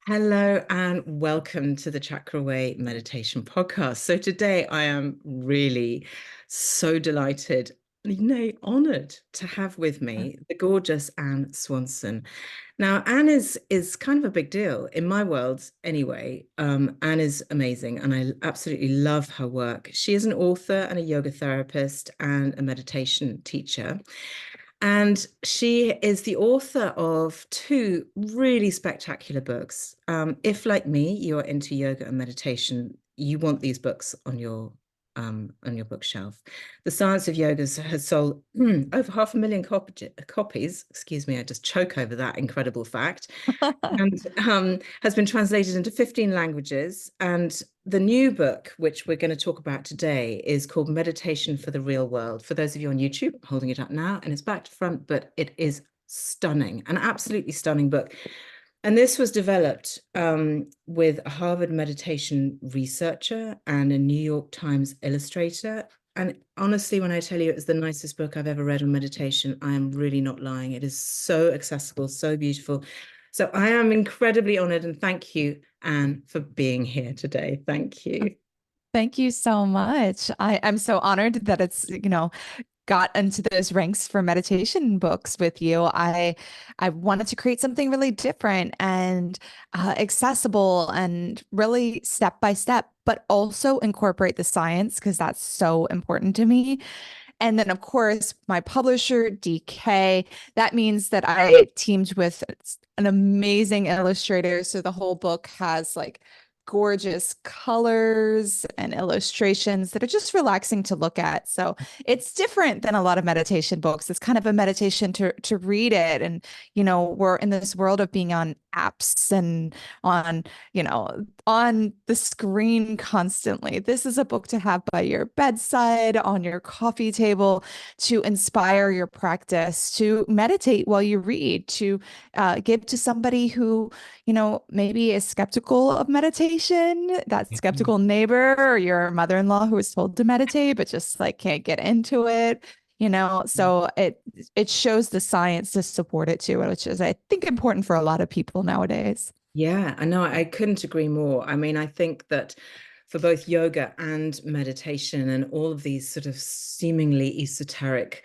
Hello and welcome to the Chakra Way Meditation Podcast. So today I am really so delighted, honored to have with me the gorgeous Anne Swanson. Now, Anne is kind of a big deal in my world anyway. Anne is amazing and I absolutely love her work. She is an author and a yoga therapist and a meditation teacher. And she is the author of two really spectacular books. If, like me, you're into yoga and meditation, you want these books on your bookshelf. The Science of Yoga has sold over 500,000 copies. Excuse me, I just choke over that incredible fact. And has been translated into 15 languages. And the new book, which we're going to talk about today, is called Meditation for the Real World. For those of you on YouTube, I'm holding it up now, and it's back to front, but it is stunning, an absolutely stunning book. And this was developed with a Harvard meditation researcher and a New York Times illustrator. And honestly, when I tell you it was the nicest book I've ever read on meditation, I am really not lying. It is so accessible, so beautiful. So I am incredibly honored and thank you, Anne, for being here today. Thank you. Thank you so much. I'm so honored that it's got into those ranks for meditation books with you. I wanted to create something really different and accessible and really step by step, but also incorporate the science because that's so important to me. And then, of course, my publisher, DK, that means that I teamed with an amazing illustrator. So the whole book has like gorgeous colors and illustrations that are just relaxing to look at. So it's different than a lot of meditation books. It's kind of a meditation to read it. And, we're in this world of being on apps and on the screen constantly. This is a book to have by your bedside, on your coffee table, to inspire your practice, to meditate while you read, to give to somebody who, maybe is skeptical of meditation, that skeptical neighbor or your mother-in-law who was told to meditate, but just like can't get into it. So it shows the science to support it too, which is, I think, important for a lot of people nowadays. Yeah, I know. I couldn't agree more. I mean, I think that for both yoga and meditation and all of these sort of seemingly esoteric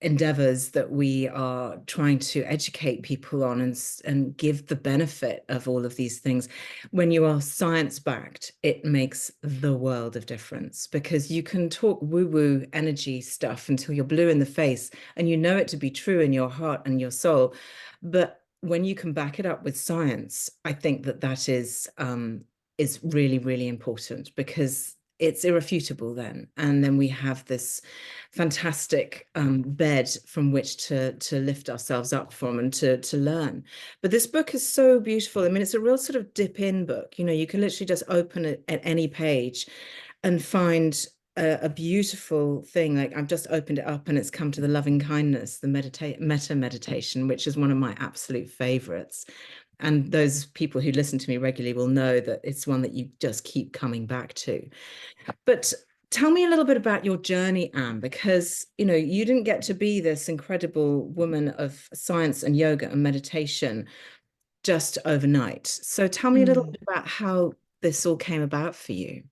endeavors that we are trying to educate people on and give the benefit of all of these things, when you are science backed, it makes the world of difference because you can talk woo woo energy stuff until you're blue in the face and you know it to be true in your heart and your soul. But when you can back it up with science, I think that is really, really important because it's irrefutable then. And then we have this fantastic bed from which to lift ourselves up from and to learn. But this book is so beautiful. I mean, it's a real sort of dip in book. You can literally just open it at any page and find a beautiful thing. Like I've just opened it up and it's come to the loving kindness, the meta meditation, which is one of my absolute favorites. And those people who listen to me regularly will know that it's one that you just keep coming back to. But tell me a little bit about your journey, Anne, because you didn't get to be this incredible woman of science and yoga and meditation just overnight. So tell me a little bit about how this all came about for you.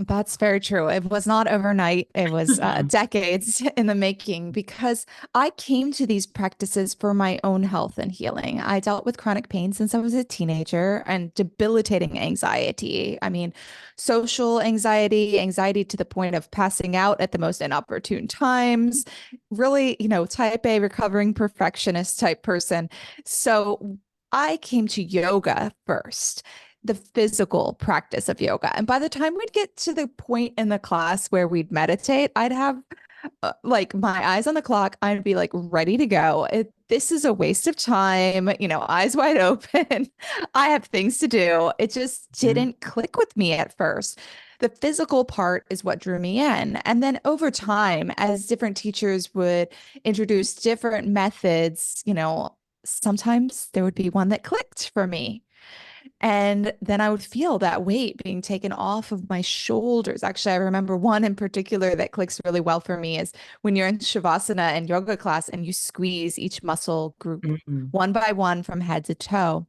That's very true. It was not overnight. It was decades in the making because I came to these practices for my own health and healing. I dealt with chronic pain since I was a teenager and debilitating anxiety. I mean, social anxiety, anxiety to the point of passing out at the most inopportune times, really, type A recovering perfectionist type person. So I came to yoga first, the physical practice of yoga. And by the time we'd get to the point in the class where we'd meditate, I'd have like my eyes on the clock. I'd be like ready to go. This is a waste of time, eyes wide open. I have things to do. It just Yeah. didn't click with me at first. The physical part is what drew me in. And then over time, as different teachers would introduce different methods, sometimes there would be one that clicked for me. And then I would feel that weight being taken off of my shoulders. Actually, I remember one in particular that clicks really well for me is when you're in Shavasana and yoga class and you squeeze each muscle group Mhm. one by one from head to toe.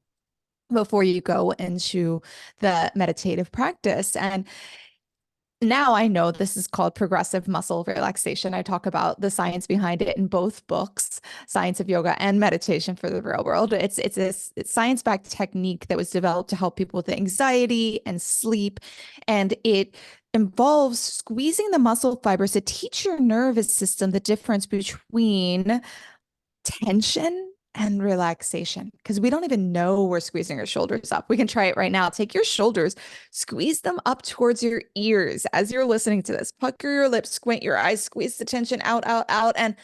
before you go into the meditative practice. And now I know this is called progressive muscle relaxation. I talk about the science behind it in both books, Science of Yoga and Meditation for the Real World. It's science-backed technique that was developed to help people with anxiety and sleep, and it involves squeezing the muscle fibers to teach your nervous system the difference between tension and relaxation, because we don't even know we're squeezing our shoulders up. We can try it right now. Take your shoulders, squeeze them up towards your ears as you're listening to this. Pucker your lips, squint your eyes, squeeze the tension out, out, out, and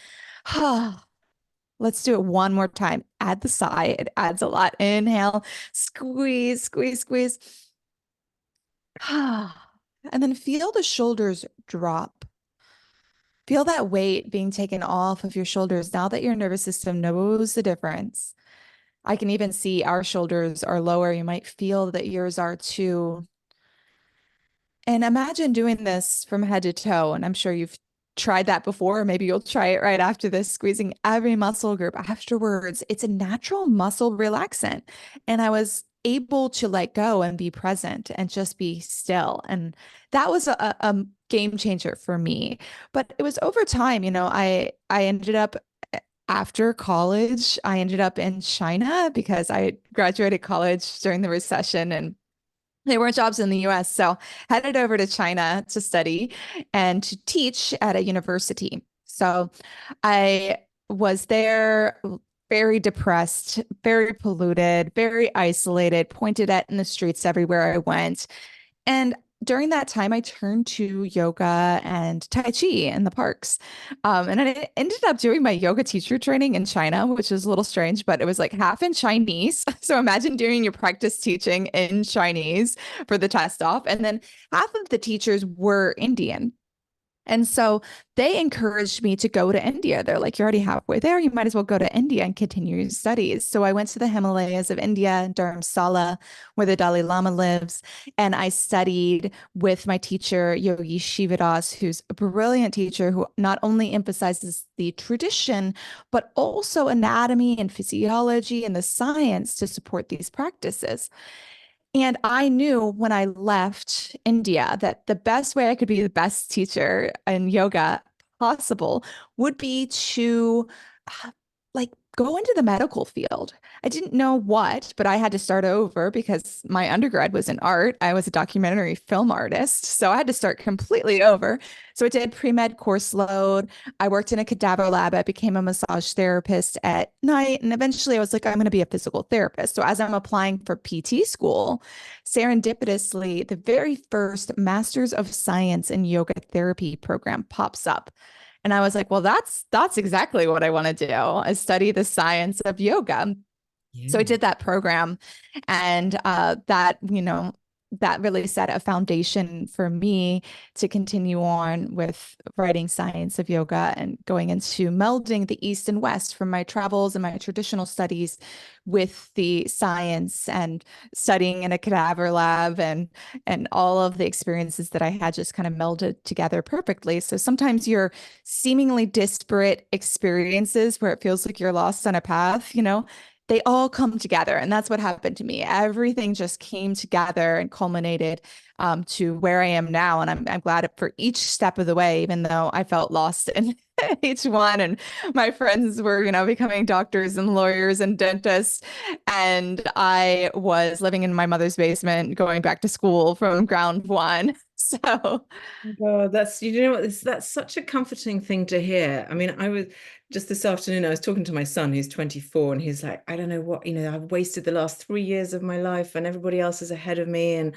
let's do it one more time. Add the sigh. It adds a lot. Inhale, squeeze, squeeze, squeeze. And then feel the shoulders drop. Feel that weight being taken off of your shoulders now that your nervous system knows the difference. I can even see our shoulders are lower. You might feel that yours are too. And imagine doing this from head to toe. And I'm sure you've tried that before. Maybe you'll try it right after this, squeezing every muscle group afterwards. It's a natural muscle relaxant. And I was able to let go and be present and just be still. And that was a game changer for me. But it was over time, I ended up after college, I ended up in China because I graduated college during the recession and there weren't jobs in the US. So headed over to China to study and to teach at a university. So I was there very depressed, very polluted, very isolated, pointed at in the streets everywhere I went. And during that time, I turned to yoga and Tai Chi in the parks. And I ended up doing my yoga teacher training in China, which is a little strange, but it was like half in Chinese. So imagine doing your practice teaching in Chinese for the test off. And then half of the teachers were Indian. And so they encouraged me to go to India. They're like, you're already halfway there. You might as well go to India and continue your studies. So I went to the Himalayas of India, Dharamsala, where the Dalai Lama lives. And I studied with my teacher, Yogi Shivadas, who's a brilliant teacher who not only emphasizes the tradition, but also anatomy and physiology and the science to support these practices. And I knew when I left India that the best way I could be the best teacher in yoga possible would be to uh, like go into the medical field. I didn't know what, but I had to start over because my undergrad was in art. I was a documentary film artist, so I had to start completely over. So I did pre-med course load. I worked in a cadaver lab. I became a massage therapist at night, and eventually I was like, I'm going to be a physical therapist. So as I'm applying for PT school, serendipitously, the very first Masters of Science in Yoga Therapy program pops up. And I was like, well, that's exactly what I want to do, is study the science of yoga. So I Yeah. did that program, and that really set a foundation for me to continue on with writing science of yoga and going into melding the East and West from my travels and my traditional studies with the science and studying in a cadaver lab and all of the experiences that I had just kind of melded together perfectly. So sometimes you're seemingly disparate experiences where it feels like you're lost on a path, they all come together. And that's what happened to me. Everything just came together and culminated to where I am now. And I'm glad for each step of the way, even though I felt lost in each one. And my friends were, becoming doctors and lawyers and dentists. And I was living in my mother's basement, going back to school from ground one. So, Oh, that's you know what that's such a comforting thing to hear. I mean, I was just this afternoon, I was talking to my son who's 24, and he's like, I don't know what, I've wasted the last 3 years of my life and everybody else is ahead of me. And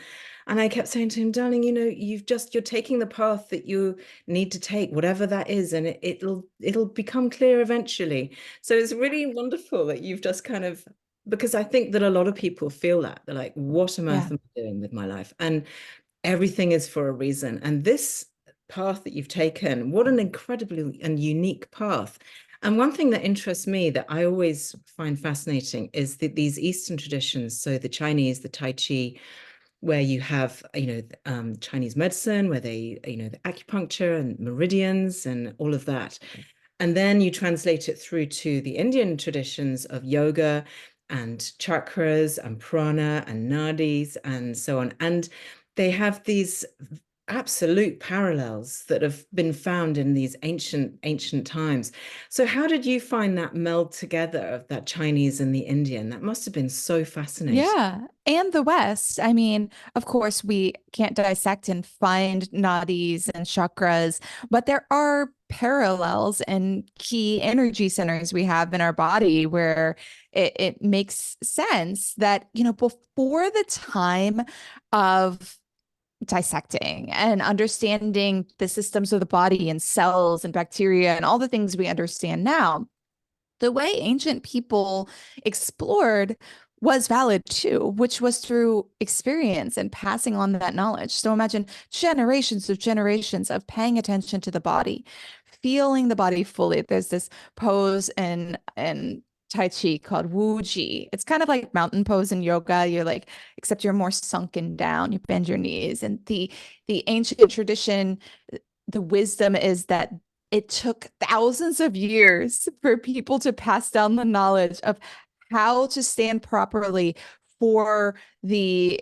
I kept saying to him, darling, you're taking the path that you need to take, whatever that is, and it'll become clear eventually. So it's really wonderful that you've just kind of because I think that a lot of people feel that. They're like, what on yeah. earth am I doing with my life? And everything is for a reason. And this path that you've taken, what an incredibly and unique path. And one thing that interests me that I always find fascinating is that these Eastern traditions, so the Chinese, the Tai Chi, where you have, Chinese medicine, where they, the acupuncture and meridians and all of that. And then you translate it through to the Indian traditions of yoga and chakras and prana and nadis and so on. And they have these absolute parallels that have been found in these ancient times. So how did you find that meld together of that Chinese and the Indian? That must have been so fascinating. Yeah. And the West. I mean, of course, we can't dissect and find nadis and chakras, but there are parallels and key energy centers we have in our body where it makes sense that, before the time of dissecting and understanding the systems of the body and cells and bacteria and all the things we understand now, the way ancient people explored was valid too, which was through experience and passing on that knowledge. So imagine generations of paying attention to the body, feeling the body fully. There's this pose in Tai Chi called Wu Ji. It's kind of like mountain pose in yoga. You're like, except you're more sunken down. You bend your knees. And the ancient tradition, the wisdom is that it took thousands of years for people to pass down the knowledge of how to stand properly for the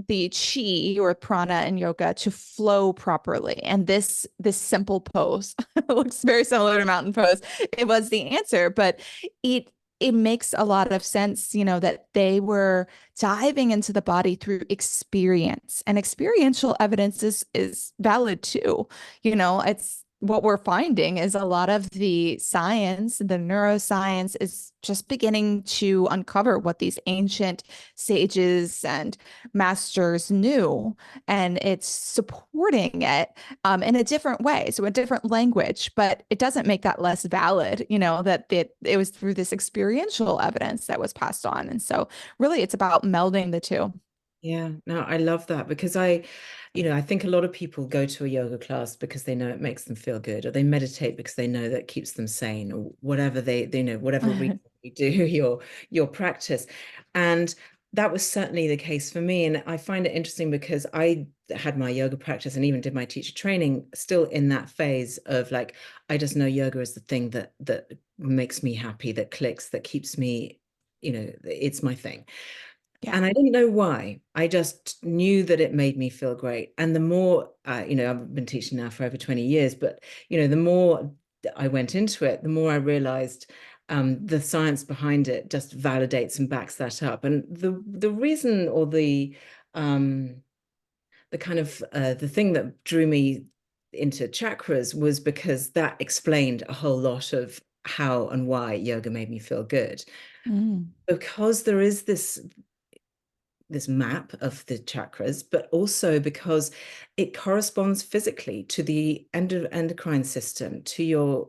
chi or prana in yoga to flow properly. And this simple pose looks very similar to mountain pose. It was the answer, but it it makes a lot of sense, that they were diving into the body through experience, and experiential evidence is valid too. It's what we're finding is a lot of the science, the neuroscience is just beginning to uncover what these ancient sages and masters knew, and it's supporting it in a different way, so a different language, but it doesn't make that less valid, that it was through this experiential evidence that was passed on. And so really it's about melding the two. Yeah, no, I love that because I think a lot of people go to a yoga class because they know it makes them feel good, or they meditate because they know that keeps them sane, or whatever they know, whatever reason you do your practice. And that was certainly the case for me. And I find it interesting because I had my yoga practice and even did my teacher training still in that phase of like, I just know yoga is the thing that makes me happy, that clicks, that keeps me, it's my thing. Yeah. And I didn't know why. I just knew that it made me feel great. And the more, I've been teaching now for over 20 years, but, the more I went into it, the more I realized the science behind it just validates and backs that up. And the reason, or the kind of the thing that drew me into chakras was because that explained a whole lot of how and why yoga made me feel good. Mm. Because there is this map of the chakras, but also because it corresponds physically to the endocrine system, to your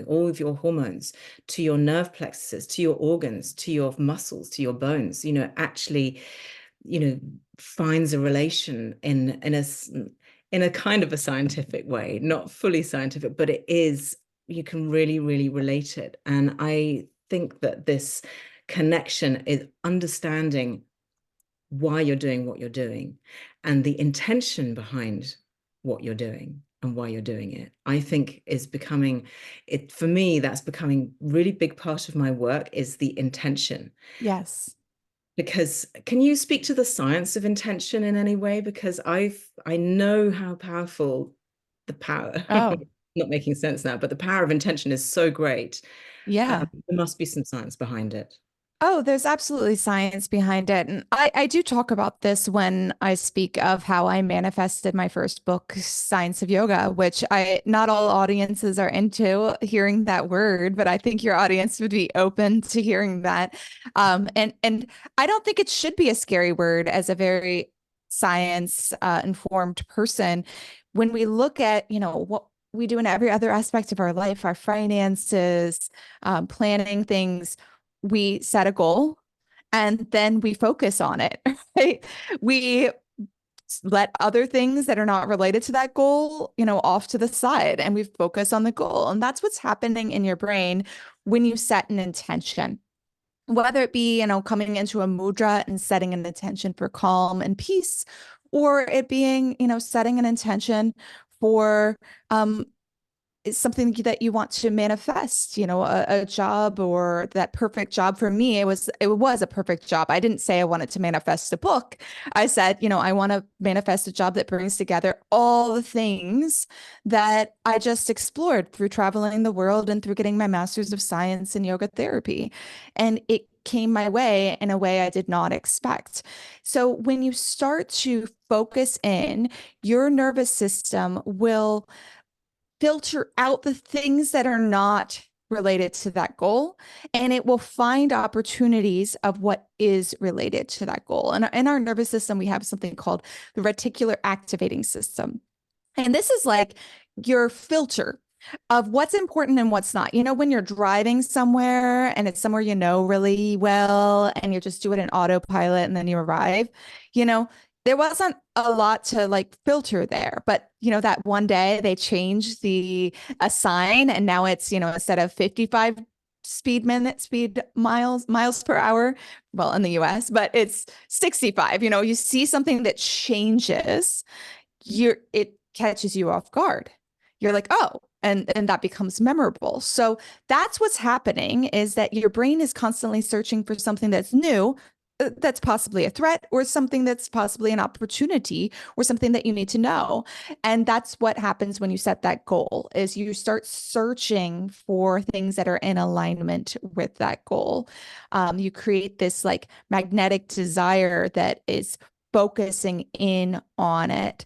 all of your hormones, to your nerve plexuses, to your organs, to your muscles, to your bones. Actually, finds a relation in a kind of a scientific way, not fully scientific, but it is. You can really, really relate it, and I think that this connection is understanding why you're doing what you're doing and the intention behind what you're doing and why you're doing it, I think is becoming it for me. That's becoming really big part of my work, is the intention. Yes. Because can you speak to the science of intention in any way? Because I know how powerful the power, Oh, not making sense now, but the power of intention is so great. yeah. There must be some science behind it. Oh, there's absolutely science behind it. And I do talk about this when I speak of how I manifested my first book, Science of Yoga, which not all audiences are into hearing that word, but I think your audience would be open to hearing that. And I don't think it should be a scary word as a very science informed person. When we look at, what we do in every other aspect of our life, our finances, planning things, we set a goal and then we focus on it, right? We let other things that are not related to that goal, off to the side, and we focus on the goal. And that's what's happening in your brain when you set an intention, whether it be, coming into a mudra and setting an intention for calm and peace, or it being, setting an intention for is something that you want to manifest, a job or that perfect job. For me, it was a perfect job. I didn't say I wanted to manifest a book. I said, I want to manifest a job that brings together all the things that I just explored through traveling the world and through getting my master's of science in yoga therapy. And it came my way in a way I did not expect. So when you start to focus in, your nervous system will filter out the things that are not related to that goal, and it will find opportunities of what is related to that goal. And in our nervous system, we have something called the reticular activating system. And this is like your filter of what's important and what's not. When you're driving somewhere and it's somewhere really well, and you're just doing an autopilot and then you arrive, you know, there wasn't a lot to like filter there. But, that one day they changed a sign, and now it's, instead of 55 speed miles per hour, well, in the US, but it's 65. You see something that changes, it catches you off guard. You're like, oh, and that becomes memorable. So that's what's happening, is that your brain is constantly searching for something that's new, that's possibly a threat, or something that's possibly an opportunity, or something that you need to know. And that's what happens when you set that goal, is you start searching for things that are in alignment with that goal. You create this like magnetic desire that is focusing in on it.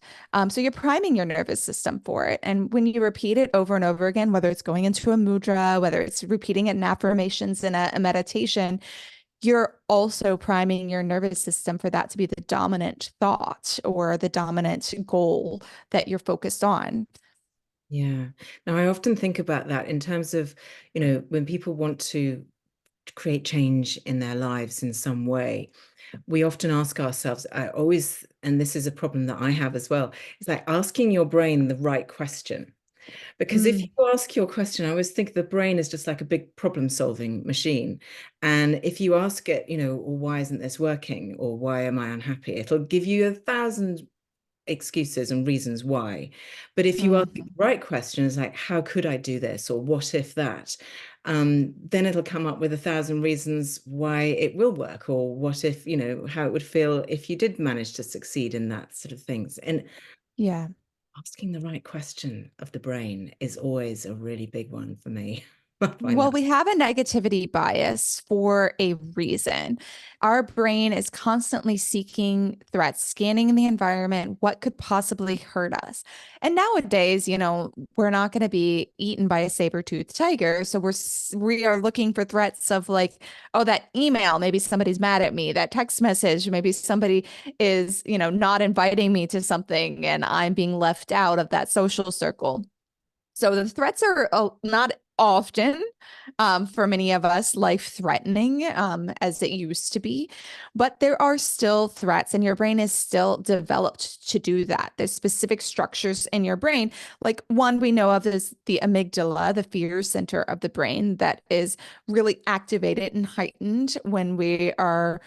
So you're priming your nervous system for it. And when you repeat it over and over again, whether it's going into a mudra, whether it's repeating it in affirmations in a meditation, you're also priming your nervous system for that to be the dominant thought or the dominant goal that you're focused on. Yeah. Now, I often think about that in terms of, when people want to create change in their lives in some way, we often ask ourselves, I always, and this is a problem that I have as well, is like asking your brain the right question. Because if Mm, you ask your question, I always think the brain is just like a big problem-solving machine. And if you ask it, "Well, why isn't this working? Or why am I unhappy?" It'll give you 1,000 excuses and reasons why. But if you ask the mhm. right questions like, how could I do this? Or what if that? Then it'll come up with 1,000 reasons why it will work, or what if, how it would feel if you did manage to succeed in that sort of things. And Yeah. asking the right question of the brain is always a really big one for me. I find Well, that. we have a negativity bias for a reason. Our brain is constantly seeking threats, scanning the environment, what could possibly hurt us. And nowadays, we're not going to be eaten by a saber-toothed tiger. So we are looking for threats of like, oh, that email, maybe somebody's mad at me, that text message, maybe somebody is, not inviting me to something and I'm being left out of that social circle. So the threats are not often, for many of us, life-threatening, as it used to be, but there are still threats, and your brain is still developed to do that. There's specific structures in your brain, like one we know of is the amygdala, the fear center of the brain, that is really activated and heightened when we are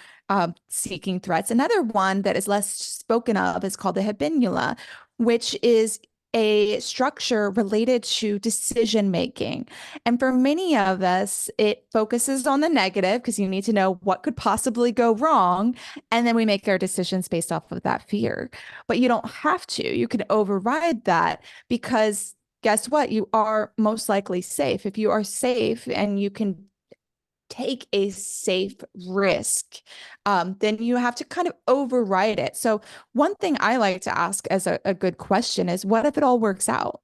seeking threats. Another one that is less spoken of is called the habenula, which is a structure related to decision making. And for many of us, it focuses on the negative because you need to know what could possibly go wrong. And then we make our decisions based off of that fear. But you don't have to. You can override that because guess what? You are most likely safe. If you are safe and you can take a safe risk, then you have to kind of override it. So, one thing I like to ask as a good question is, what if it all works out?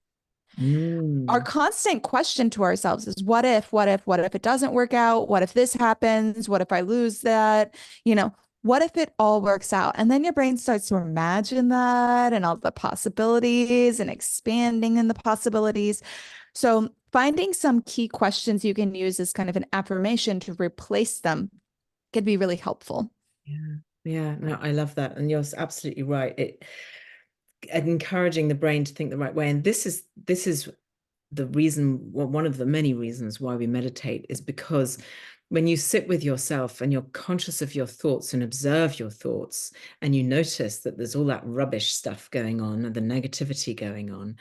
Our Mm. constant question to ourselves is, what if, what if, what if it doesn't work out? What if this happens? What if I lose that? What if it all works out? And then your brain starts to imagine that and all the possibilities and expanding in the possibilities. So, finding some key questions you can use as kind of an affirmation to replace them could be really helpful. Yeah. Yeah, no, I love that. And you're absolutely right. Encouraging the brain to think the right way. And this is the reason, well, one of the many reasons why we meditate is because when you sit with yourself and you're conscious of your thoughts and observe your thoughts, and you notice that there's all that rubbish stuff going on and the negativity going on,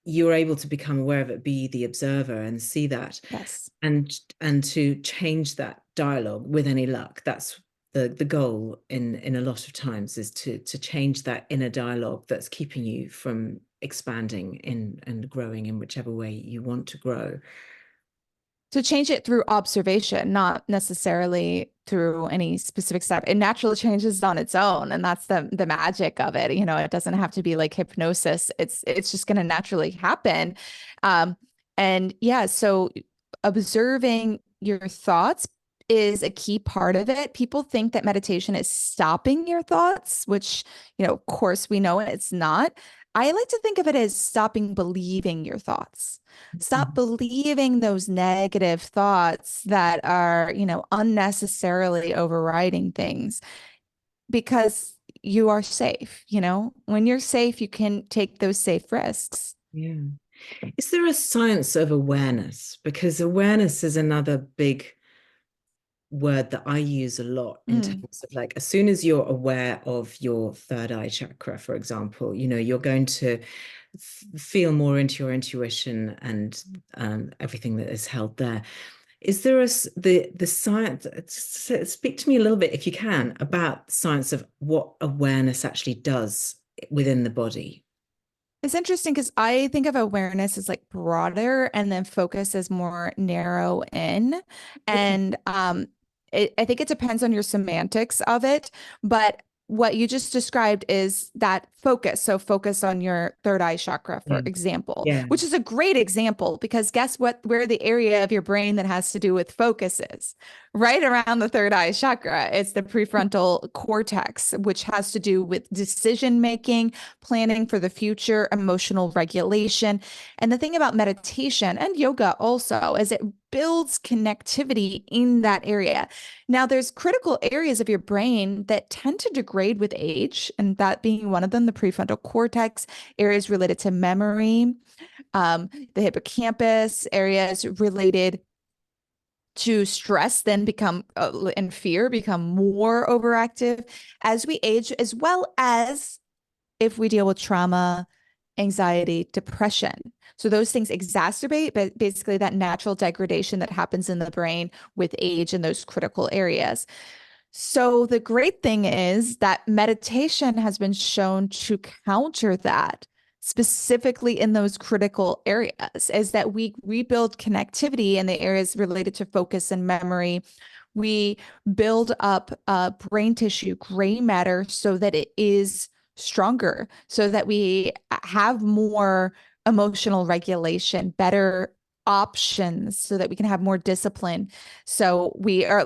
you're able to become aware of it, be the observer and see that, Yes. and to change that dialogue with any luck. That's the goal in a lot of times, is to change that inner dialogue that's keeping you from expanding in and growing in whichever way you want to grow. To change it through observation, not necessarily through any specific step. It naturally changes on its own, and that's the magic of it. It doesn't have to be like hypnosis. It's just going to naturally happen. Um, and yeah, so observing your thoughts is a key part of it. People think that meditation is stopping your thoughts, which, of course we know it's not. I like to think of it as stopping believing your thoughts. Stop Mhm. believing those negative thoughts that are, unnecessarily overriding things because you are safe. When you're safe, you can take those safe risks. Yeah. Is there a science of awareness? Because awareness is another big word that I use a lot in Mm. terms of, like, as soon as you're aware of your third eye chakra, for example, you're going to feel more into your intuition and everything that is held there. Is there the science? Speak to me a little bit, if you can, about the science of what awareness actually does within the body. It's interesting because I think of awareness as like broader and then focus as more narrow in. Okay. And I think it depends on your semantics of it. But what you just described is that focus. So focus on your third eye chakra, for Yeah. example, Yeah. which is a great example because guess what? Where the area of your brain that has to do with focus is right around the third eye chakra. It's the prefrontal cortex, which has to do with decision making, planning for the future, emotional regulation. And the thing about meditation and yoga also is it builds connectivity in that area. Now, there's critical areas of your brain that tend to degrade with age, and that being one of them, the prefrontal cortex, areas related to memory, the hippocampus, areas related to stress then become and fear become more overactive as we age, as well as if we deal with trauma, anxiety, depression. So those things exacerbate, but basically that natural degradation that happens in the brain with age in those critical areas. So the great thing is that meditation has been shown to counter that specifically in those critical areas, is that we rebuild connectivity in the areas related to focus and memory. We build up brain tissue, gray matter, so that it is stronger, so that we have more emotional regulation, better options, so that we can have more discipline. So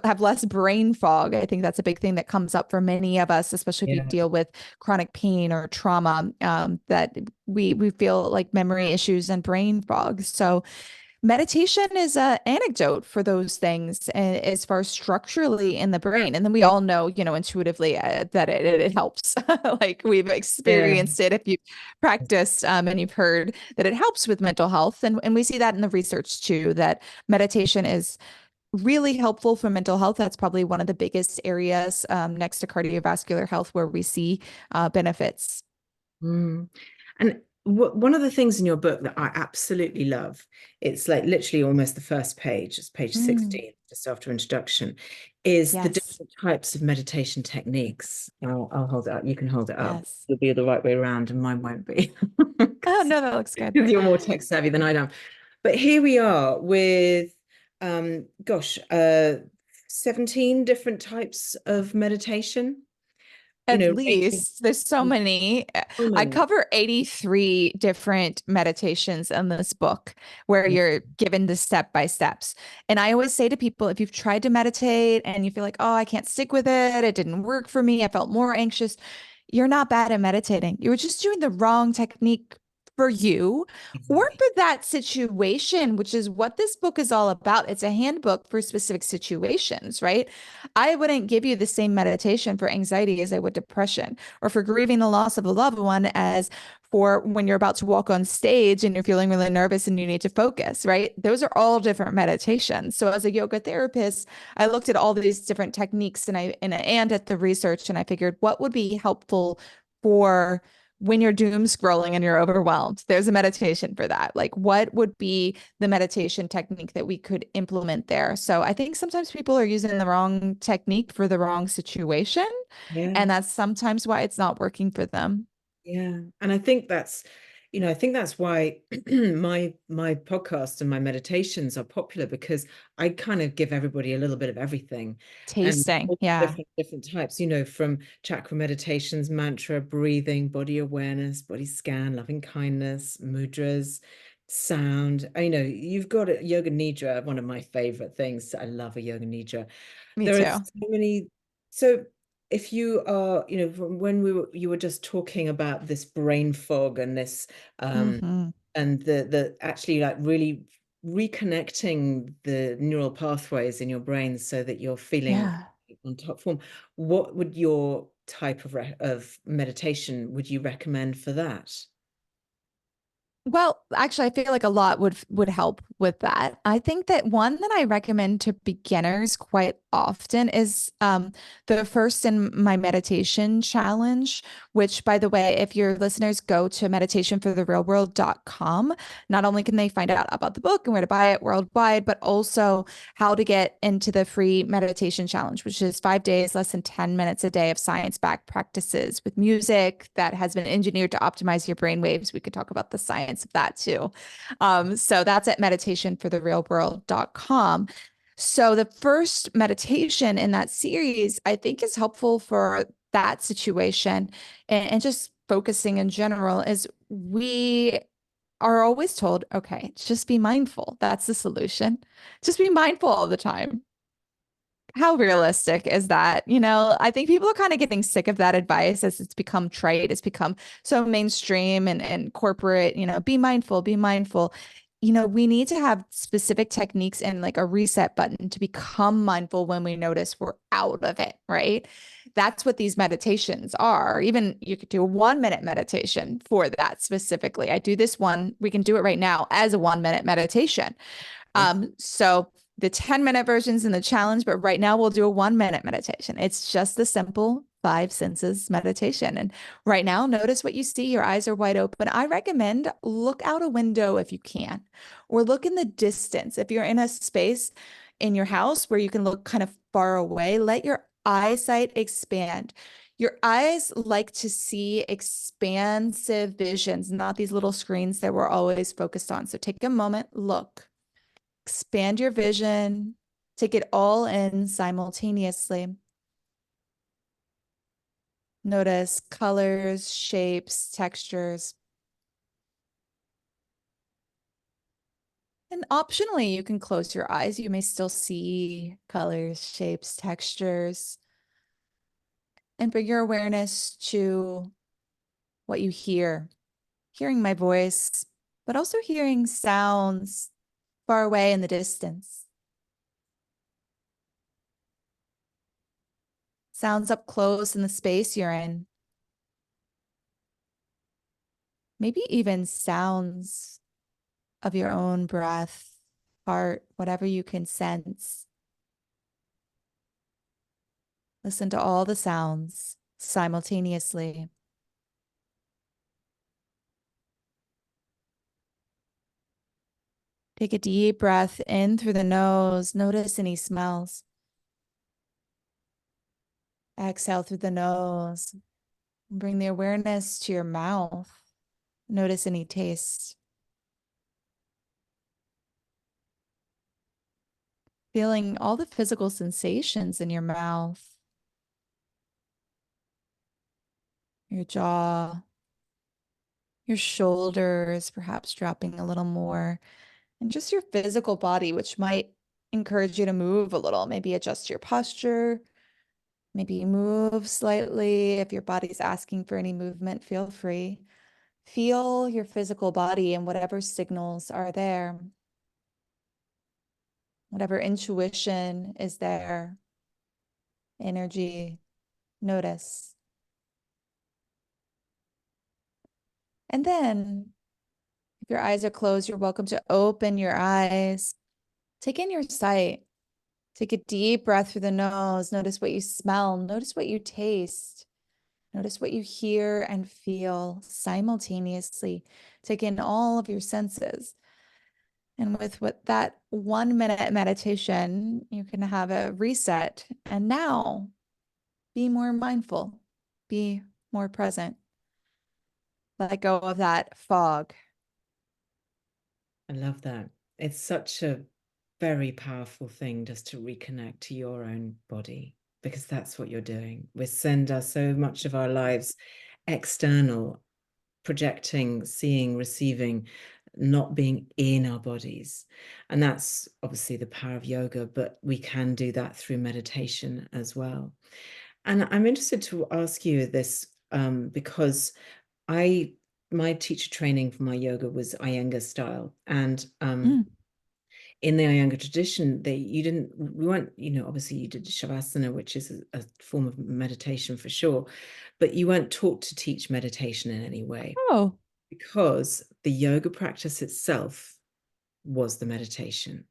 have less brain fog. I think that's a big thing that comes up for many of us, especially if you Yeah. deal with chronic pain or trauma, that we feel like memory issues and brain fog. So meditation is an anecdote for those things as far as structurally in the brain. And then we all know, intuitively that it helps. Like we've Yeah. experienced it if you've practiced and you've heard that it helps with mental health. And we see that in the research too, that meditation is really helpful for mental health. That's probably one of the biggest areas next to cardiovascular health where we see benefits. Mm. And one of the things in your book that I absolutely love, it's like literally almost the first page, it's page Mm, 16, just after introduction, is the yes, different types of meditation techniques. I'll hold it up. You can hold it up. yes. It'll be the right way around, and mine won't be. Oh, Because no, that looks good. you're more tech savvy than I am. But here we are with, gosh, 17 different types of meditation, At ranging least there's so from many. so I many. cover 83 different meditations in this book where you're given the step by steps. And I always say to people, if you've tried to meditate and you feel like, oh, I can't stick with it, it didn't work for me, I felt more anxious, you're not bad at meditating. You were just doing the wrong technique for you or Exactly. for that situation, which is what this book is all about. It's a handbook for specific situations, right? I wouldn't give you the same meditation for anxiety as I would depression, or for grieving the loss of a loved one as for when you're about to walk on stage and you're feeling really nervous and you need to focus, right? Those are all different meditations. So as a yoga therapist, I looked at all these different techniques and at the research and I figured what would be helpful for when you're doom scrolling and you're overwhelmed, there's a meditation for that. Like, what would be the meditation technique that we could implement there? So I think sometimes people are using the wrong technique for the wrong situation, Yeah. and that's sometimes why it's not working for them. Yeah. And I think that's, I think that's why my podcast and my meditations are popular because I kind of give everybody a little bit of everything and Tasting. all Yeah, different types, from chakra meditations, mantra, breathing, body awareness, body scan, loving kindness, mudras, sound. You've got a yoga nidra, one of my favorite things. I love a yoga nidra. me There are too. so many. So if you are, from when you were just talking about this brain fog and this Hmm. and the actually like really reconnecting the neural pathways in your brain so that you're feeling Yeah. on top form, what would your type of meditation would you recommend for that? Well, actually, I feel like a lot would help with that. I think that one that I recommend to beginners quite often is the first in my meditation challenge, which, by the way, if your listeners go to meditationfortherealworld.com, not only can they find out about the book and where to buy it worldwide, but also how to get into the free meditation challenge, which is 5 days, less than 10 minutes a day of science-backed practices with music that has been engineered to optimize your brain waves. We could talk about the science of that too. So that's at meditationfortherealworld.com. So the first meditation in that series, I think, is helpful for that situation and just focusing in general is we are always told, okay, just be mindful. That's the solution. Just be mindful all the time. How realistic is that? I think people are kind of getting sick of that advice as it's become trite. It's become so mainstream and corporate, be mindful, be mindful. We need to have specific techniques and like a reset button to become mindful when we notice we're out of it, right? That's what these meditations are. Even you could do a 1 minute meditation for that specifically. I do this one, we can do it right now as a 1 minute meditation. Okay. So the 10-minute version's in the challenge, but right now we'll do a 1 minute meditation. It's just the simple five senses meditation. And right now, notice what you see. Your eyes are wide open. I recommend look out a window if you can, or look in the distance. If you're in a space in your house where you can look kind of far away, let your eyesight expand. Your eyes like to see expansive visions, not these little screens that we're always focused on. So take a moment, look. Expand your vision, take it all in simultaneously. Notice colors, shapes, textures. And optionally, you can close your eyes. You may still see colors, shapes, textures, and bring your awareness to what you hear. Hearing my voice, but also hearing sounds far away in the distance. Sounds up close in the space you're in. Maybe even sounds of your own breath, heart, whatever you can sense. Listen to all the sounds simultaneously. Take a deep breath in through the nose. Notice any smells. Exhale through the nose. Bring the awareness to your mouth. Notice any taste. Feeling all the physical sensations in your mouth, your jaw, your shoulders, perhaps dropping a little more, and just your physical body, which might encourage you to move a little, maybe adjust your posture, maybe move slightly. If your body's asking for any movement, feel free. Feel your physical body and whatever signals are there, whatever intuition is there, energy, notice. And then, if your eyes are closed, you're welcome to open your eyes. Take in your sight. Take a deep breath through the nose. Notice what you smell. Notice what you taste. Notice what you hear and feel simultaneously. Take in all of your senses. And with what that 1 minute meditation, you can have a reset. And now be more mindful, be more present. Let go of that fog. I love that. It's such a very powerful thing just to reconnect to your own body, because that's what you're doing. We send us so much of our lives external, projecting, seeing, receiving, not being in our bodies. And that's obviously the power of yoga, but we can do that through meditation as well. And I'm interested to ask you this, because I my teacher training for my yoga was Iyengar style, and Mm. in the Iyengar tradition, we weren't, obviously you did Shavasana, which is a form of meditation for sure, but you weren't taught to teach meditation in any way, Oh, because the yoga practice itself was the meditation.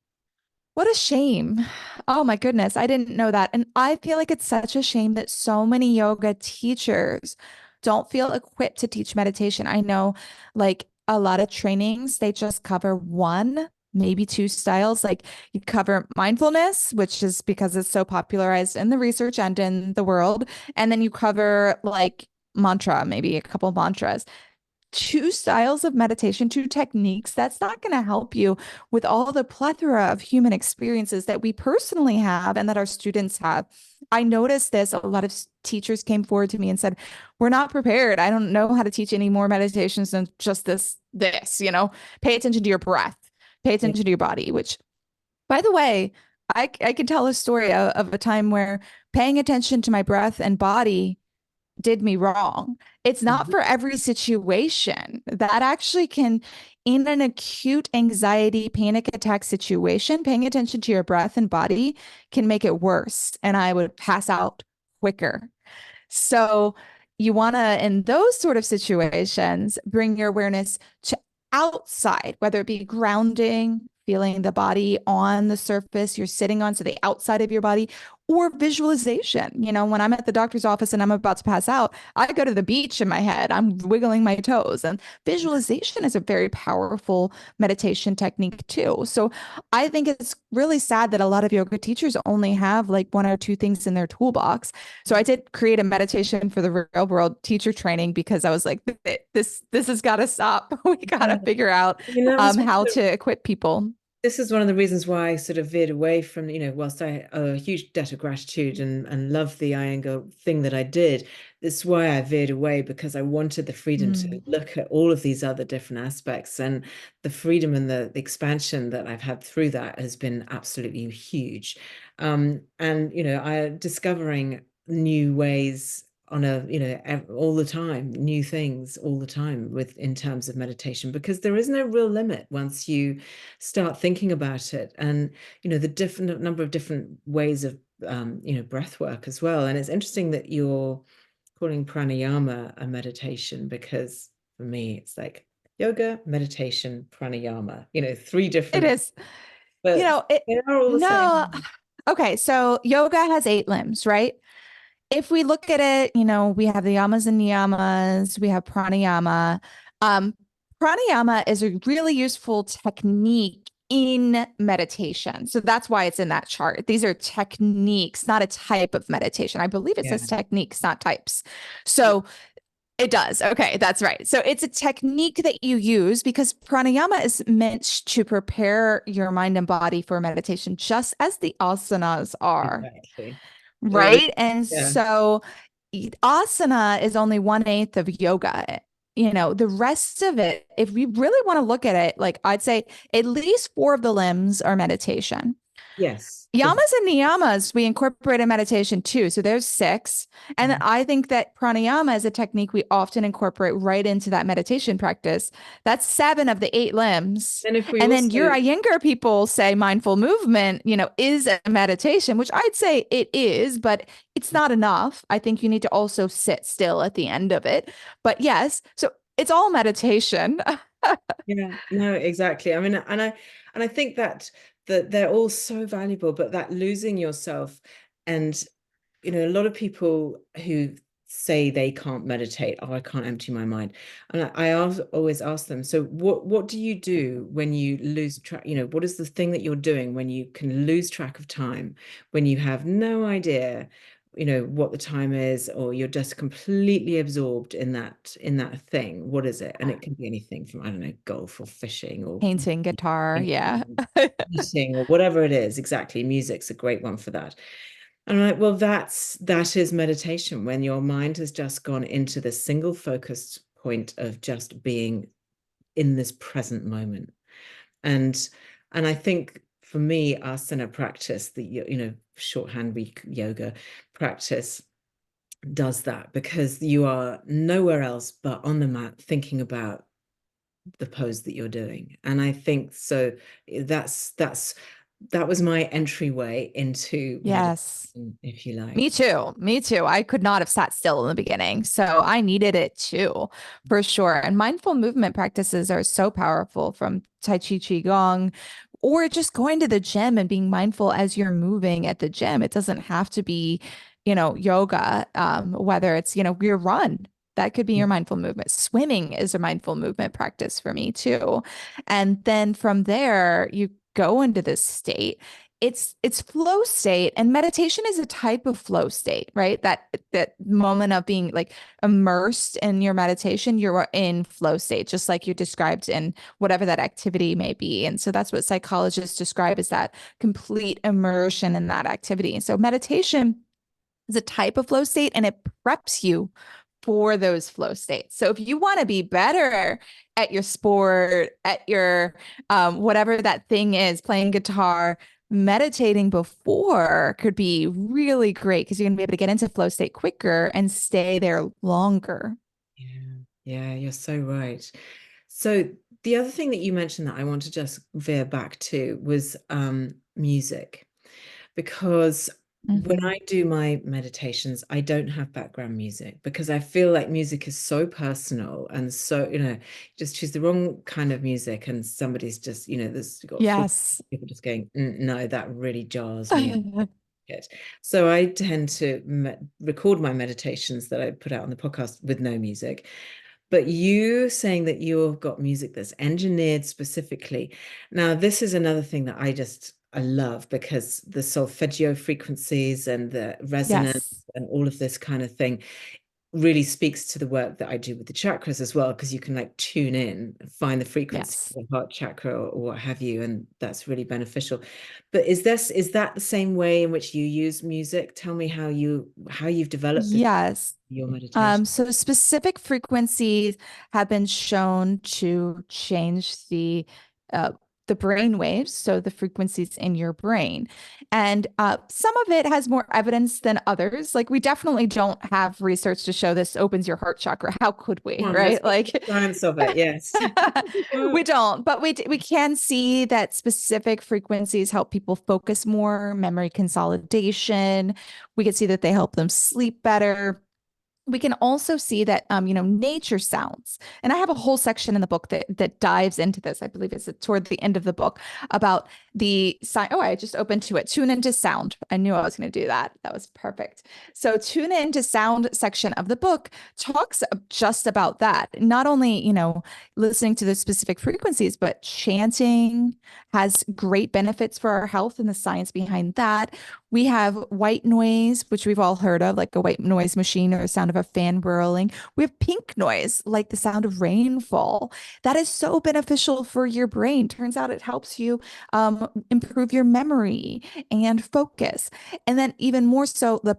what a shame. Oh my goodness, I didn't know that. And I feel like it's such a shame that so many yoga teachers don't feel equipped to teach meditation. I know like a lot of trainings, they just cover one, maybe two styles. Like you cover mindfulness, which is because it's so popularized in the research and in the world. And then you cover like mantra, maybe a couple mantras, two styles of meditation, two techniques, that's not going to help you with all the plethora of human experiences that we personally have and that our students have. I noticed this. A lot of teachers came forward to me and said, "We're not prepared. I don't know how to teach any more meditations than just pay attention to your breath, pay Yeah. attention to your body," which, by the way, I can tell a story of a time where paying attention to my breath and body did me wrong. It's not Mhm. for every situation. That actually can, in an acute anxiety, panic attack situation, paying attention to your breath and body can make it worse. And I would pass out quicker. So you want to, in those sort of situations, bring your awareness to outside, whether it be grounding, feeling the body on the surface you're sitting on, so the outside of your body, or visualization. When I'm at the doctor's office and I'm about to pass out, I go to the beach in my head. I'm wiggling my toes. And visualization is a very powerful meditation technique too. So I think it's really sad that a lot of yoga teachers only have like one or two things in their toolbox. So I did create a meditation for the real world teacher training because I was like, this has got to stop. We got Yeah. to figure out That was how to equip people. this is one of the reasons why I sort of veered away from, whilst I owe a huge debt of gratitude and love the Iyengar thing that I did. This is why I veered away, because I wanted the freedom to Mm. look at all of these other different aspects, and the freedom and the expansion that I've had through that has been absolutely huge. And I discovering new ways on all the time, new things all the time with in terms of meditation, because there is no real limit once you start thinking about it. And the different number of different ways of breath work as well. And it's interesting that you're calling pranayama a meditation, because for me it's like yoga, meditation, pranayama, three It different, is, but it, they are all the no. same. Okay, so yoga has 8 limbs, right? If we look at it, we have the yamas and niyamas, we have pranayama. Um, Pranayama is a really useful technique in meditation. So that's why it's in that chart. These are techniques, not a type of meditation. I believe it Yeah. says techniques, not types. So it does. Okay, that's right. So it's a technique that you use because pranayama is meant to prepare your mind and body for meditation, just as the asanas are. Exactly. Really. Right. And Yeah. so asana is only 1/8 of yoga. The rest of it, if we really want to look at it, like I'd say at least four of the limbs are meditation. Yes. Yamas and niyamas, we incorporate in meditation too. So there's six. And then I think that pranayama is a technique we often incorporate right into that meditation practice. That's 7 of the 8 limbs. And if we And then also, your Iyengar people say mindful movement, is a meditation, which I'd say it is, but it's not enough. I think you need to also sit still at the end of it. But yes, so it's all meditation. yeah, no, exactly. I mean, and I think that they're all so valuable, but that losing yourself, and a lot of people who say they can't meditate. Oh, I can't empty my mind. And always ask them, so what do you do when you lose track? What is the thing that you're doing when you can lose track of time, when you have no idea, what the time is, or you're just completely absorbed in that thing? What is it? And it can be anything from, I don't know, golf or fishing or Painting, guitar. Yeah. eating or whatever it is. Exactly. Music's a great one for that. And I'm like, well, that is meditation, when your mind has just gone into this single focused point of just being in this present moment. And I think for me, asana practice, the shorthand week yoga practice does that, because you are nowhere else but on the mat thinking about the pose that you're doing. And I think so that was my entryway into Yes. meditation, if you Me like. too. Me too. I could not have sat still in the beginning. So I needed it too, for sure. And mindful movement practices are so powerful, from Tai Chi Qigong or just going to the gym and being mindful as you're moving at the gym. It doesn't have to be, yoga, whether it's, your run. That could be Yeah. your mindful movement. Swimming is a mindful movement practice for me too. And then from there, you go into this state. It's flow state, and meditation is a type of flow state, right? That moment of being like immersed in your meditation, you're in flow state, just like you described in whatever that activity may be. And so that's what psychologists describe as that complete immersion in that activity. And so meditation is a type of flow state, and it preps you for those flow states. So if you want to be better at your sport, at your whatever that thing is, playing guitar, meditating before could be really great, because you're going to be able to get into flow state quicker and stay there longer. Yeah, yeah, you're so right. So the other thing that you mentioned that I want to just veer back to was music, because when Mm-hmm. I do my meditations, I don't have background music, because I feel like music is so personal, and so, just choose the wrong kind of music and somebody's just, there's got four Yes. people just going, no, that really jars me up. It. So I tend to record my meditations that I put out on the podcast with no music. But you saying that you've got music that's engineered specifically. Now, this is another thing that I love, because the solfeggio frequencies and the resonance Yes. and all of this kind of thing really speaks to the work that I do with the chakras as well, because you can like tune in, find the frequency Yes. of the heart chakra, or what have you, and that's really beneficial. But is that the same way in which you use music? Tell me how you've developed this Yes. your meditation. So specific frequencies have been shown to change uh, the brain waves, so the frequencies in your brain. And some of it has more evidence than others. Like, we definitely don't have research to show this opens your heart chakra. How could we, Come on, let's right? get Like, the science of it. Yes. we don't, but we can see that specific frequencies help people focus more, memory consolidation. We can see that they help them sleep better. We can also see that nature sounds, and I have a whole section in the book that dives into this. I believe it's toward the end of the book, about the sign. Oh, I just opened to it. Tune into sound. I knew I was going to do that. That was perfect. So tune into sound section of the book talks just about that. Not only listening to the specific frequencies, but chanting has great benefits for our health, and the science behind that. We have white noise, which we've all heard of, like a white noise machine or the sound of a fan whirling. We have pink noise, like the sound of rainfall. That is so beneficial for your brain. Turns out it helps you improve your memory and focus. And then, even more so, the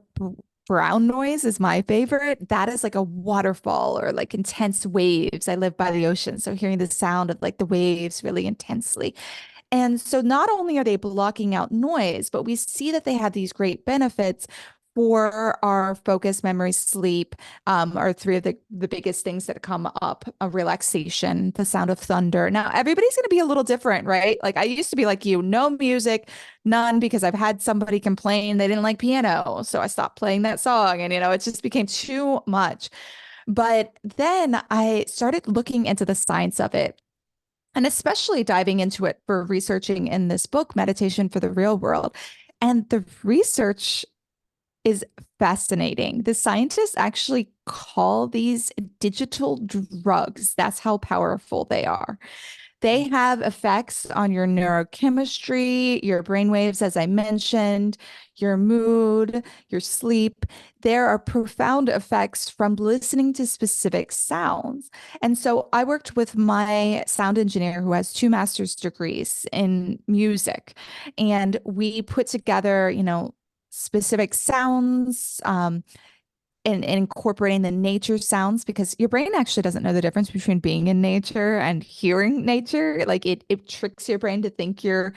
brown noise is my favorite. That is like a waterfall or like intense waves. I live by the ocean, so hearing the sound of like the waves really intensely. And so not only are they blocking out noise, but we see that they have these great benefits for our focus, memory, sleep, are three of the biggest things that come up. A relaxation, the sound of thunder. Now, everybody's going to be a little different, right? Like, I used to be like you, no music, none, because I've had somebody complain they didn't like piano. So I stopped playing that song, and, it just became too much. But then I started looking into the science of it, and especially diving into it for researching in this book, Meditation for the Real World. And the research is fascinating. The scientists actually call these digital drugs. That's how powerful they are. They have effects on your neurochemistry, your brain waves, as I mentioned, your mood, your sleep. There are profound effects from listening to specific sounds. And so I worked with my sound engineer who has two master's degrees in music, and we put together, specific sounds, and incorporating the nature sounds because your brain actually doesn't know the difference between being in nature and hearing nature. Like it tricks your brain to think you're,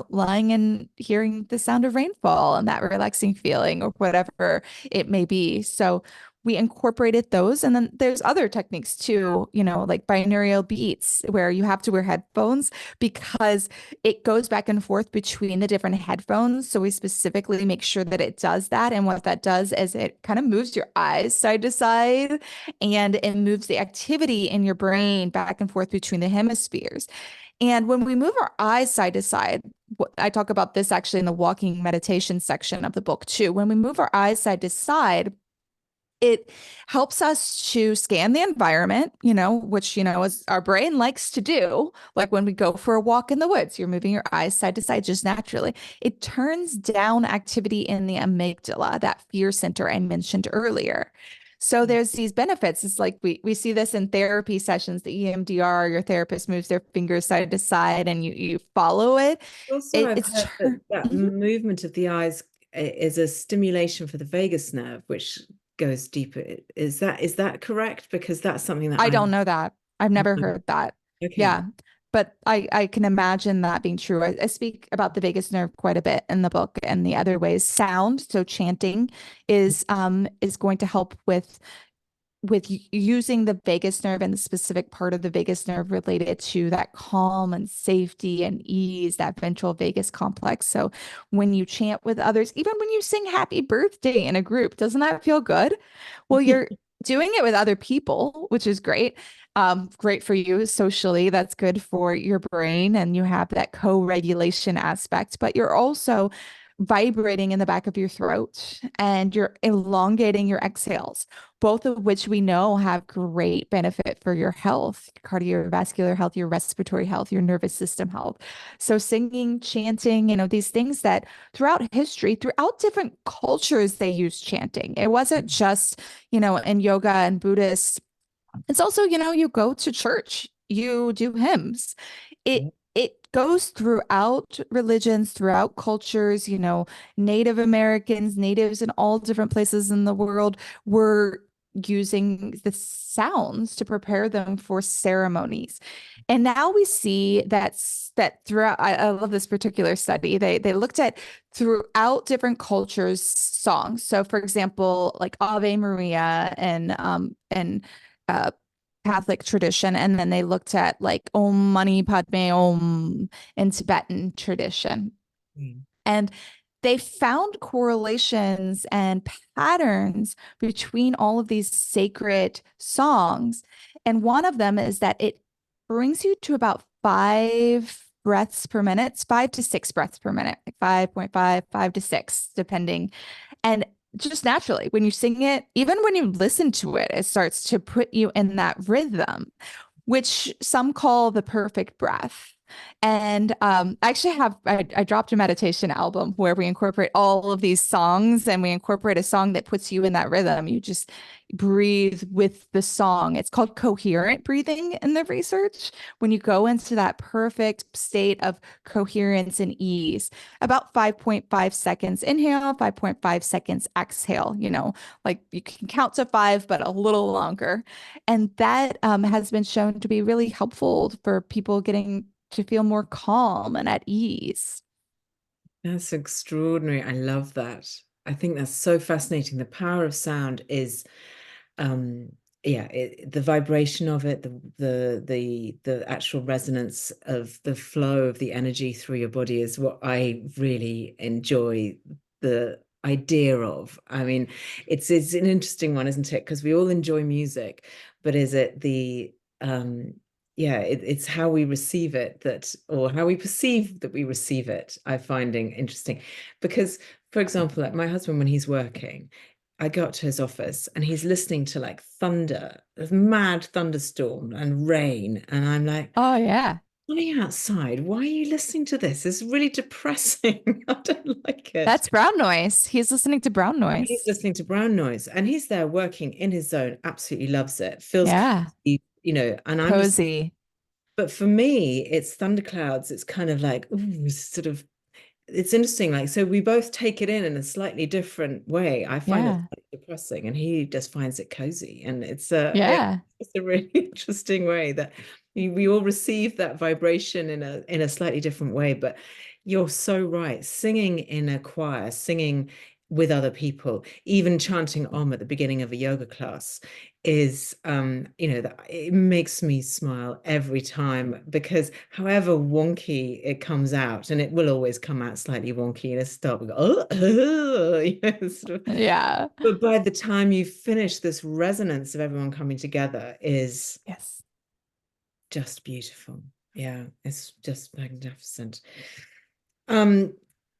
lying and hearing the sound of rainfall and that relaxing feeling or whatever it may be. So we incorporated those. And then there's other techniques too, like binaural beats where you have to wear headphones because it goes back and forth between the different headphones. So we specifically make sure that it does that. And what that does is it kind of moves your eyes side to side and it moves the activity in your brain back and forth between the hemispheres. And when we move our eyes side to side, I talk about this actually in the walking meditation section of the book too. When we move our eyes side to side, it helps us to scan the environment, which, is our brain likes to do. Like when we go for a walk in the woods, you're moving your eyes side to side just naturally. It turns down activity in the amygdala, that fear center I mentioned earlier. So there's these benefits. It's like we see this in therapy sessions, the EMDR, your therapist moves their fingers side to side and you follow it. Also, I've It's heard that that Mhm. movement of the eyes is a stimulation for the vagus nerve, which goes deeper. Is that correct? Because that's something that I I don't know that. I've never heard that. okay. Yeah. But I can imagine that being true. I speak about the vagus nerve quite a bit in the book and the other ways. Sound, so chanting is going to help with using the vagus nerve and the specific part of the vagus nerve related to that calm and safety and ease, that ventral vagus complex. So when you chant with others, even when you sing happy birthday in a group, doesn't that feel good? Well, you're doing it with other people, which is great. Great for you socially. That's good for your brain, and you have that co-regulation aspect, but you're also vibrating in the back of your throat and you're elongating your exhales, both of which we know have great benefit for your health, cardiovascular health, your respiratory health, your nervous system health. So singing, chanting, these things that throughout history, throughout different cultures, they use chanting. It wasn't just, in yoga and Buddhist. It's also, you go to church, you do hymns. It goes throughout religions, throughout cultures, Native Americans, natives in all different places in the world were using the sounds to prepare them for ceremonies. And now we see that throughout, I love this particular study. They looked at throughout different cultures songs. So for example, like Ave Maria and uh Catholic tradition, and then they looked at like Om Mani Padme Om in Tibetan tradition. Mm. And they found correlations and patterns between all of these sacred songs. And one of them is that it brings you to about 5 breaths per minute, 5 to 6 breaths per minute, like 5.5, 5 to 6, depending. And just naturally, when you sing it, even when you listen to it, it starts to put you in that rhythm, which some call the perfect breath. And I actually I dropped a meditation album where we incorporate all of these songs and we incorporate a song that puts you in that rhythm. You just breathe with the song. It's called coherent breathing in the research. When you go into that perfect state of coherence and ease, about 5.5 seconds inhale, 5.5 seconds exhale, like you can count to five, but a little longer. And that has been shown to be really helpful for people getting to feel more calm and at ease. That's extraordinary. I love that. I think that's so fascinating. The power of sound is um yeah, the vibration of it, the actual resonance of the flow of the energy through your body is what I really enjoy the idea of. I mean, it's an interesting one, isn't it? Because we all enjoy music, but is it the yeah, it's how we receive it that, or how we perceive that we receive it, I'm finding interesting. Because, for example, like my husband, when he's working, I go up to his office and he's listening to like thunder, a mad thunderstorm and rain. And I'm like, Oh yeah. honey, outside, why are you listening to this? It's really depressing. I don't like it. That's brown noise. He's listening to brown He's noise. listening to brown noise and he's there working in his zone, absolutely loves it, feels Yeah. cozy, and I'm just, Cozy. but for me, it's thunderclouds. It's kind of like, ooh, sort of, it's interesting. Like, so we both take it in a slightly different way. I find it Yeah. slightly depressing and he just finds it cozy. And Yeah. it's a really interesting way that we all receive that vibration in a slightly different way. But you're so right. Singing in a choir, singing with other people, even chanting Om at the beginning of a yoga class is that it makes me smile every time because however wonky it comes out, and it will always come out slightly wonky and start with sort of, Yeah. but by the time you finish, this resonance of everyone coming together is Yes. just beautiful. Yeah, it's just magnificent. Um,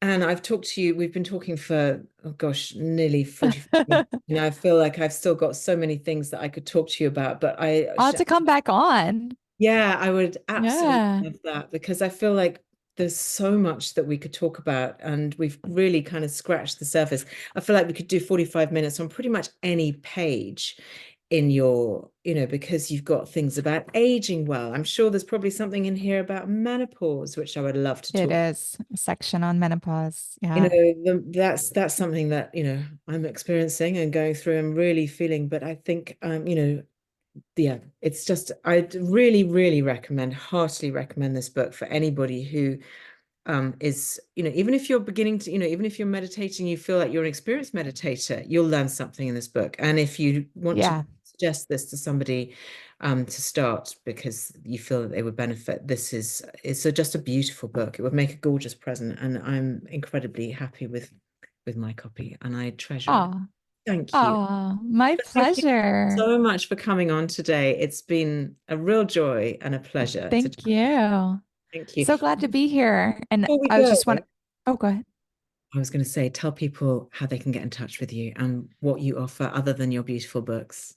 and I've talked to you, we've been talking for, oh gosh, nearly 45 minutes. I feel like I've still got so many things that I could talk to you about, but I'll have to come back on. yeah, I would absolutely Yeah. love that because I feel like there's so much that we could talk about and we've really kind of scratched the surface. I feel like we could do 45 minutes on pretty much any page in your, because you've got things about aging well. I'm sure there's probably something in here about menopause, which I would love to It talk. is a section on menopause. Yeah. That's something that, I'm experiencing and going through and really feeling, but I think, yeah, it's just, I'd really, really recommend, heartily recommend this book for anybody who is, even if you're beginning to, even if you're meditating, you feel like you're an experienced meditator, you'll learn something in this book. And if you want to Yeah. suggest this to somebody to start because you feel that they would benefit, just a beautiful book. It would make a gorgeous present, and I'm incredibly happy with my copy, and I treasure it. Oh, Thank you. oh, my Thank you pleasure. so much for coming on today. It's been a real joy and a pleasure to Thank chat. you. Thank you. So glad to be here. And Before we I was go, just want oh, go ahead. I was going to say, tell people how they can get in touch with you and what you offer other than your beautiful books.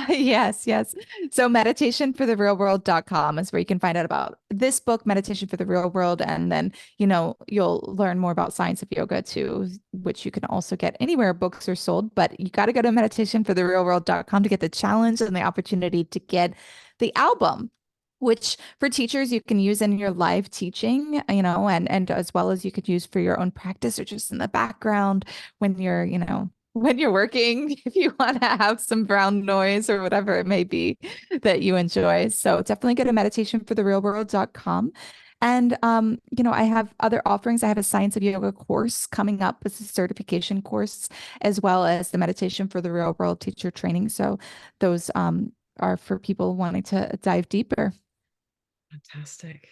Yes, yes. So meditationfortherealworld.com is where you can find out about this book, Meditation for the Real World. And then, you'll learn more about Science of Yoga too, which you can also get anywhere books are sold. But you got to go to meditationfortherealworld.com to get the challenge and the opportunity to get the album, which for teachers you can use in your live teaching, and as well as you could use for your own practice or just in the background when you're working, if you want to have some brown noise or whatever it may be that you enjoy. So definitely go to meditationfortherealworld.com. And I have other offerings. I have a Science of Yoga course coming up. It's a certification course, as well as the Meditation for the Real World teacher training. So those are for people wanting to dive deeper. Fantastic.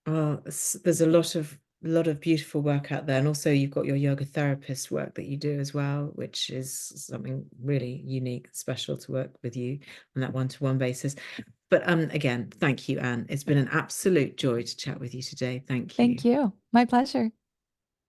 Oh, there's a lot of beautiful work out there. And also you've got your yoga therapist work that you do as well, which is something really unique, special to work with you on that one-to-one basis. But again, thank you, Anne. It's been an absolute joy to chat with you today. Thank you. Thank you. My pleasure.